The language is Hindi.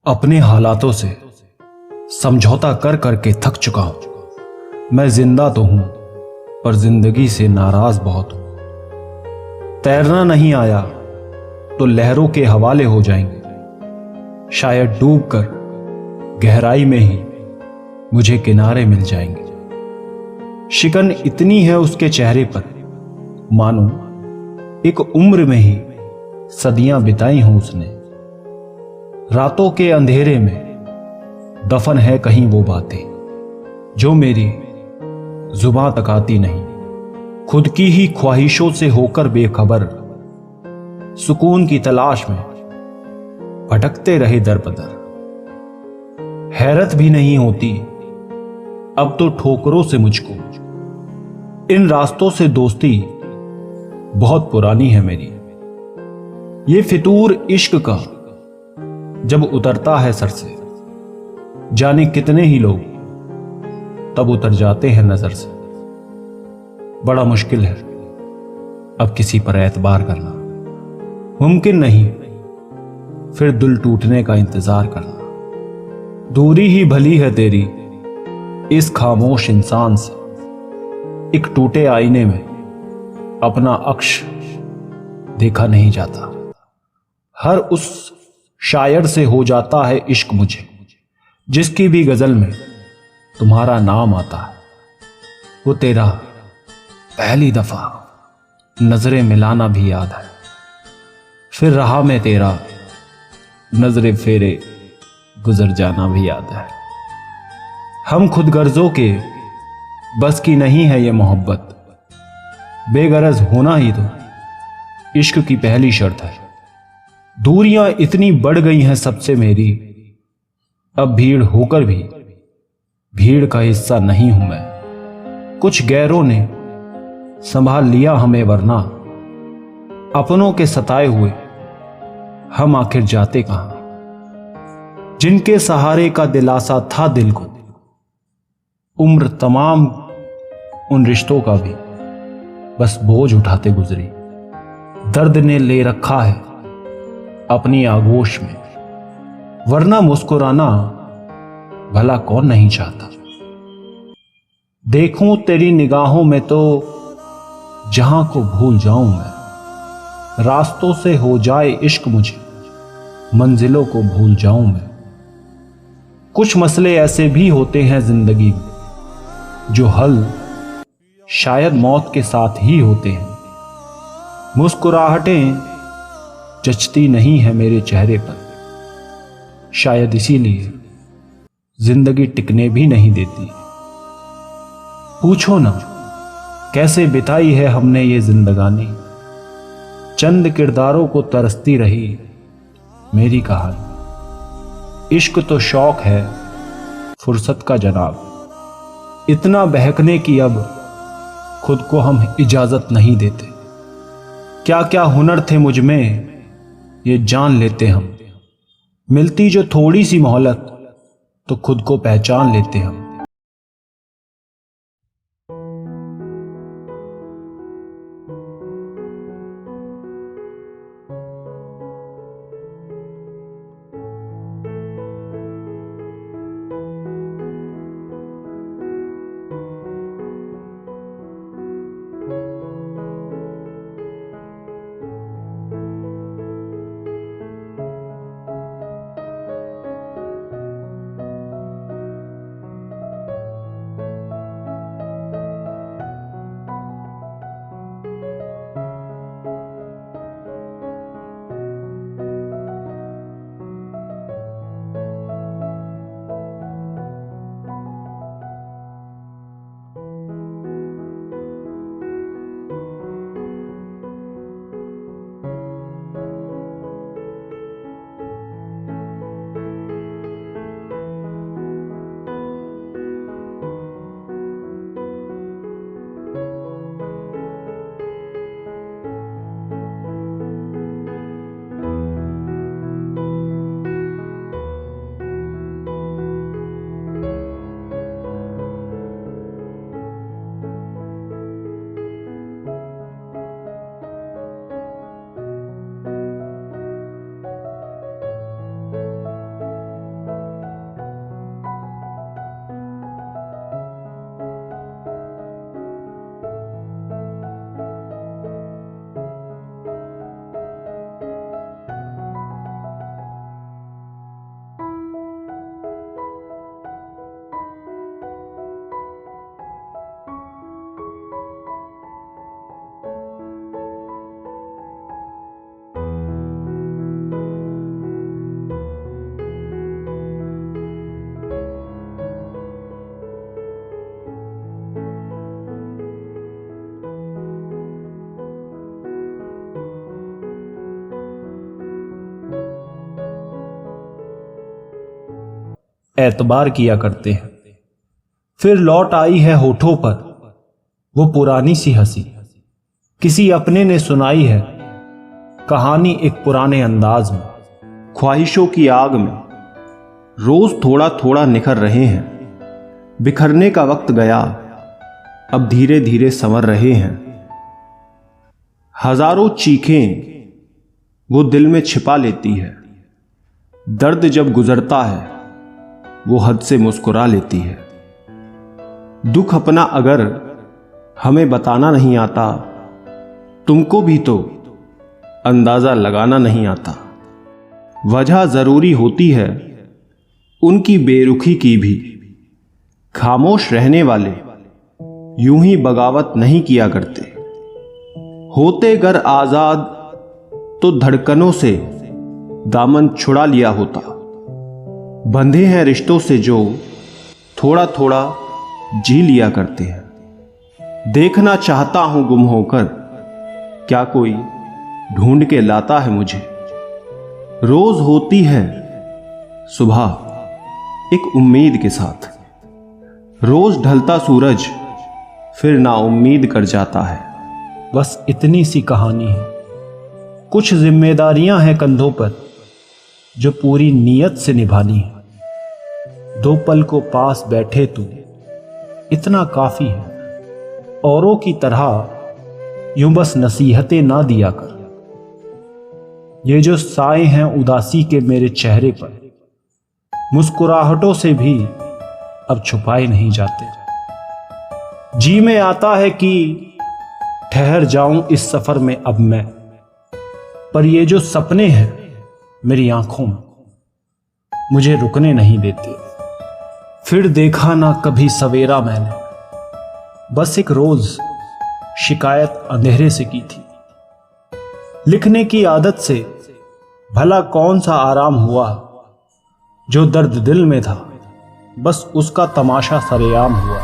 अपने हालातों से समझौता कर करके थक चुका हूं। मैं जिंदा तो हूं पर जिंदगी से नाराज बहुत हूं। तैरना नहीं आया तो लहरों के हवाले हो जाएंगे। शायद डूबकर गहराई में ही मुझे किनारे मिल जाएंगे। शिकन इतनी है उसके चेहरे पर, मानो एक उम्र में ही सदियां बिताई हों उसने। रातों के अंधेरे में दफन है कहीं वो बातें जो मेरी जुबां तक आती नहीं। खुद की ही ख्वाहिशों से होकर बेखबर सुकून की तलाश में भटकते रहे दर बदर। हैरत भी नहीं होती अब तो ठोकरों से मुझको। इन रास्तों से दोस्ती बहुत पुरानी है मेरी। ये फितूर इश्क का जब उतरता है सर से, जाने कितने ही लोग तब उतर जाते हैं नजर से। बड़ा मुश्किल है अब किसी पर एतबार करना, मुमकिन नहीं फिर दिल टूटने का इंतजार करना। दूरी ही भली है तेरी इस खामोश इंसान से। एक टूटे आईने में अपना अक्ष देखा नहीं जाता। हर उस शायर से हो जाता है इश्क मुझे जिसकी भी गजल में तुम्हारा नाम आता है। वो तेरा पहली दफा नजरें मिलाना भी याद है, फिर रहा मैं तेरा नजरे फेरे गुजर जाना भी याद है। हम खुद गर्जों के बस की नहीं है ये मोहब्बत, बेगरज होना ही तो इश्क की पहली शर्त है। दूरियां इतनी बढ़ गई हैं सबसे मेरी, अब भीड़ होकर भी भीड़ का हिस्सा नहीं हूं मैं। कुछ गैरों ने संभाल लिया हमें, वरना अपनों के सताए हुए हम आखिर जाते कहां। जिनके सहारे का दिलासा था दिल को, उम्र तमाम उन रिश्तों का भी बस बोझ उठाते गुजरी। दर्द ने ले रखा है अपनी आगोश में, वरना मुस्कुराना भला कौन नहीं चाहता। देखूं तेरी निगाहों में तो जहां को भूल जाऊं मैं। रास्तों से हो जाए इश्क मुझे, मंजिलों को भूल जाऊं मैं। कुछ मसले ऐसे भी होते हैं जिंदगी में जो हल शायद मौत के साथ ही होते हैं। मुस्कुराहटें जचती नहीं है मेरे चेहरे पर, शायद इसीलिए जिंदगी टिकने भी नहीं देती। पूछो ना कैसे बिताई है हमने ये जिंदगानी, चंद किरदारों को तरसती रही मेरी कहानी। इश्क तो शौक है फुर्सत का जनाब, इतना बहकने की अब खुद को हम इजाजत नहीं देते। क्या क्या हुनर थे मुझ में ये जान लेते हम, मिलती जो थोड़ी सी मोहलत तो खुद को पहचान लेते हम। एतबार किया करते हैं। फिर लौट आई है होठों पर वो पुरानी सी हंसी, किसी अपने ने सुनाई है कहानी एक पुराने अंदाज में। ख्वाहिशों की आग में रोज थोड़ा थोड़ा निखर रहे हैं, बिखरने का वक्त गया अब धीरे धीरे संवर रहे हैं। हजारों चीखें वो दिल में छिपा लेती है, दर्द जब गुजरता है वो हद से मुस्कुरा लेती है। दुख अपना अगर हमें बताना नहीं आता, तुमको भी तो अंदाजा लगाना नहीं आता। वजह जरूरी होती है उनकी बेरुखी की भी, खामोश रहने वाले यूं ही बगावत नहीं किया करते। होते गर आजाद तो धड़कनों से दामन छुड़ा लिया होता। बंधे हैं रिश्तों से जो थोड़ा थोड़ा जी लिया करते हैं। देखना चाहता हूं गुम होकर, क्या कोई ढूंढ के लाता है मुझे। रोज होती है सुबह एक उम्मीद के साथ, रोज ढलता सूरज फिर नाउम्मीद कर जाता है। बस इतनी सी कहानी है। कुछ जिम्मेदारियां हैं कंधों पर जो पूरी नीयत से निभानी है। दो पल को पास बैठे तू इतना काफी है। औरों की तरह यूं बस नसीहतें ना दिया कर। ये जो साए हैं उदासी के मेरे चेहरे पर, मुस्कुराहटों से भी अब छुपाए नहीं जाते। जी में आता है कि ठहर जाऊं इस सफर में अब मैं, पर ये जो सपने हैं मेरी आंखों में मुझे रुकने नहीं देते। फिर देखा ना कभी सवेरा मैंने, बस एक रोज शिकायत अंधेरे से की थी। लिखने की आदत से भला कौन सा आराम हुआ, जो दर्द दिल में था बस उसका तमाशा सरेआम हुआ।